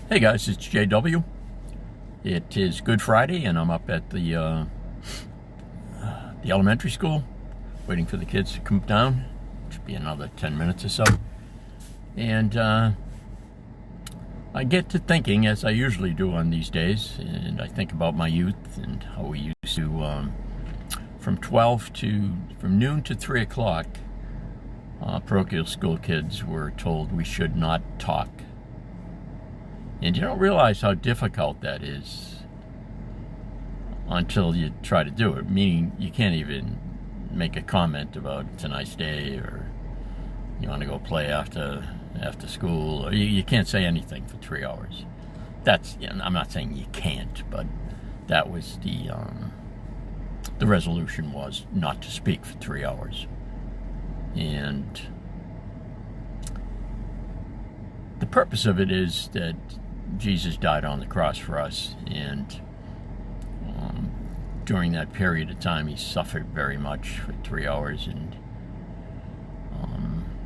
Hey guys, it's JW. It is Good Friday, and I'm up at the elementary school, waiting for the kids to come down. Should be another 10 minutes or so. And I get to thinking, as I usually do on these days, and I think about my youth and how we used to, from noon to 3 o'clock, parochial school kids were told we should not talk. And you don't realize how difficult that is until you try to do it. Meaning you can't even make a comment about it's a nice day, or you want to go play after school, or you can't say anything for 3 hours. That's, I'm not saying you can't, but that was the resolution was not to speak for 3 hours. And the purpose of it is that Jesus died on the cross for us, and during that period of time he suffered very much for 3 hours, and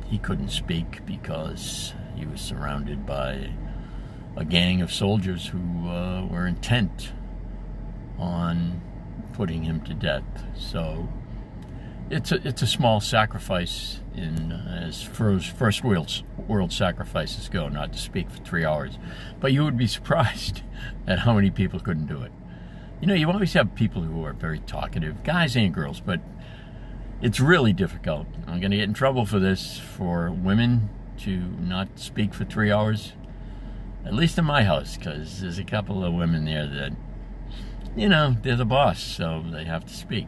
he couldn't speak because he was surrounded by a gang of soldiers who were intent on putting him to death. So it's a small sacrifice as first world sacrifices go, not to speak for 3 hours. But you would be surprised at how many people couldn't do it. You always have people who are very talkative, guys and girls, but it's really difficult. I'm going to get in trouble for this, for women to not speak for 3 hours, at least in my house, because there's a couple of women there that, they're the boss, so they have to speak.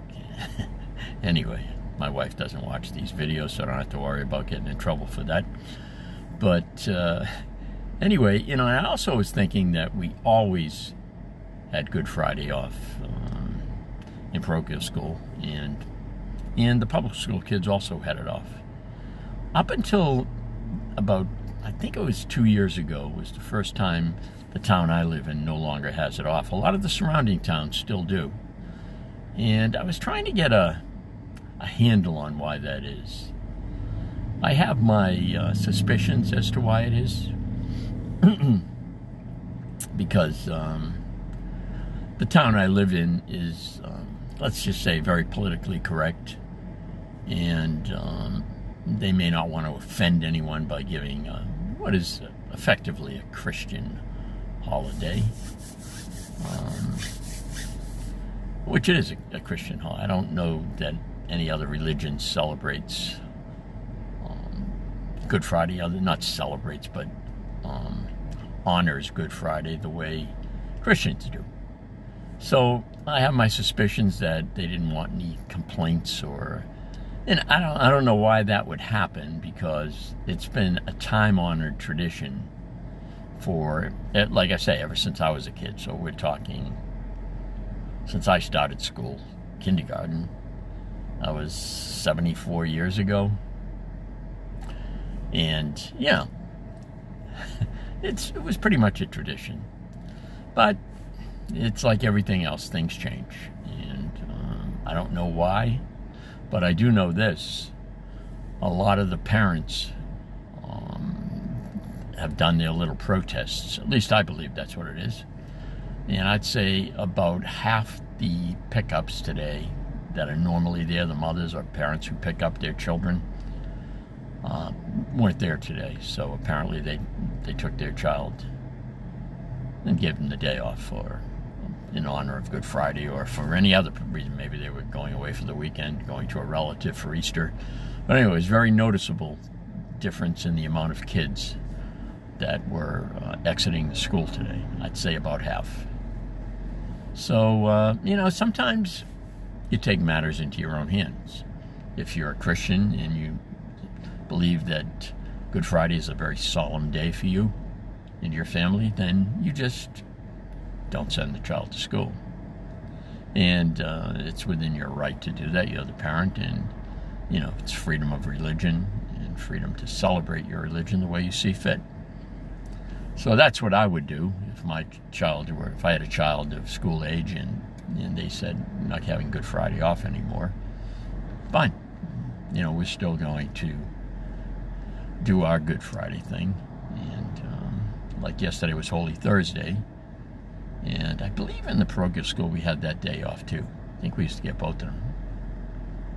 Anyway, my wife doesn't watch these videos, so I don't have to worry about getting in trouble for that. But anyway, I also was thinking that we always had Good Friday off in parochial school, and the public school kids also had it off. Up until about, I think it was 2 years ago, was the first time the town I live in no longer has it off. A lot of the surrounding towns still do. And I was trying to get a handle on why that is. I have my suspicions as to why it is. Because the town I live in is, let's just say, very politically correct. And they may not want to offend anyone by giving what is effectively a Christian holiday. Which it is a Christian holiday. I don't know that any other religion celebrates Good Friday, not celebrates, but honors Good Friday the way Christians do. So I have my suspicions that they didn't want any complaints, and I don't know why that would happen, because it's been a time-honored tradition for, like I say, ever since I was a kid. So we're talking since I started school, kindergarten. That was 74 years ago. And yeah, it was pretty much a tradition. But it's like everything else, things change. And I don't know why, but I do know this. A lot of the parents have done their little protests. At least I believe that's what it is. And I'd say about half the pickups today that are normally there, the mothers or parents who pick up their children, weren't there today. So apparently they took their child and gave them the day off in honor of Good Friday, or for any other reason. Maybe they were going away for the weekend, going to a relative for Easter. But anyway, it was very noticeable difference in the amount of kids that were exiting the school today. I'd say about half. So, sometimes you take matters into your own hands. If you're a Christian and you believe that Good Friday is a very solemn day for you and your family, then you just don't send the child to school. And it's within your right to do that. You're the parent, and, it's freedom of religion and freedom to celebrate your religion the way you see fit. So that's what I would do if I had a child of school age and they said we're not having Good Friday off anymore. Fine. We're still going to do our Good Friday thing, and like yesterday was Holy Thursday, and I believe in the parochial school we had that day off too. I think we used to get both of them.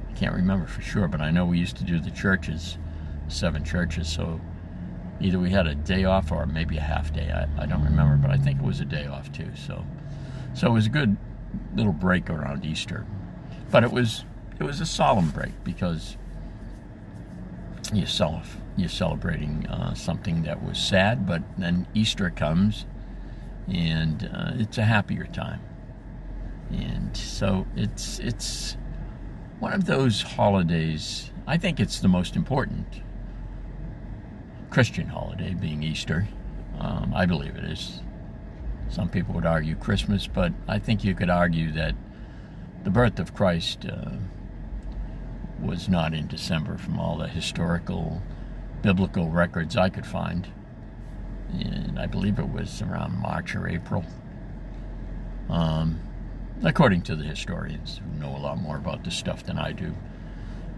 I can't remember for sure, but I know we used to do the churches, 7 churches, so either we had a day off or maybe a half day. I don't remember, but I think it was a day off too. So it was a good little break around Easter. But it was a solemn break because you're celebrating something that was sad, but then Easter comes, and it's a happier time. And so it's one of those holidays. I think it's the most important Christian holiday, being Easter. I believe it is. Some people would argue Christmas, but I think you could argue that the birth of Christ was not in December from all the historical biblical records I could find. And I believe it was around March or April. According to the historians who know a lot more about this stuff than I do.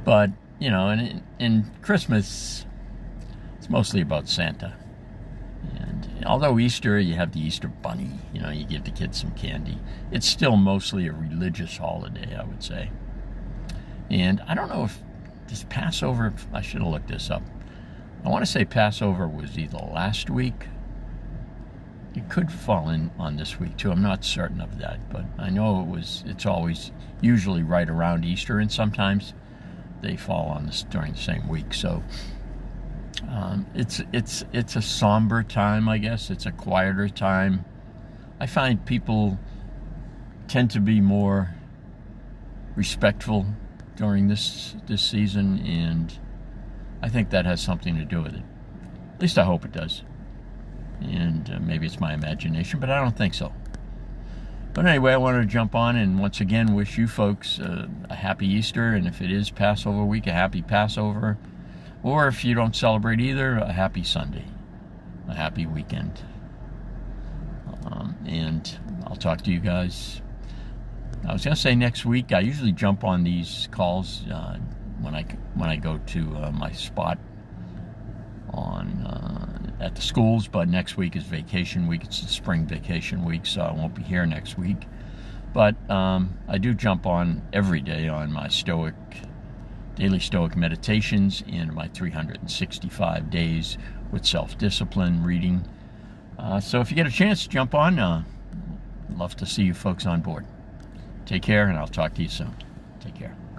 But, you know, and in Christmas, it's mostly about Santa. And although Easter, you have the Easter bunny, you know, you give the kids some candy. It's still mostly a religious holiday, I would say. And I don't know if this Passover, I should have looked this up. I want to say Passover was either last week. It could fall in on this week too. I'm not certain of that, but I know it's always usually right around Easter, and sometimes they fall on this during the same week. So it's a somber time, I guess. It's a quieter time. I find people tend to be more respectful during this season, and I think that has something to do with it. At least I hope it does. And maybe it's my imagination, but I don't think so. But anyway, I wanted to jump on and once again wish you folks a happy Easter, and if it is Passover week, a happy Passover. Or if you don't celebrate either, a happy Sunday, a happy weekend. And I'll talk to you guys. I was going to say next week. I usually jump on these calls when I go to my spot at the schools, but next week is vacation week. It's the spring vacation week, so I won't be here next week. But I do jump on every day on my daily Stoic meditations and my 365 days with self-discipline reading. So if you get a chance, jump on. Love to see you folks on board. Take care, and I'll talk to you soon. Take care.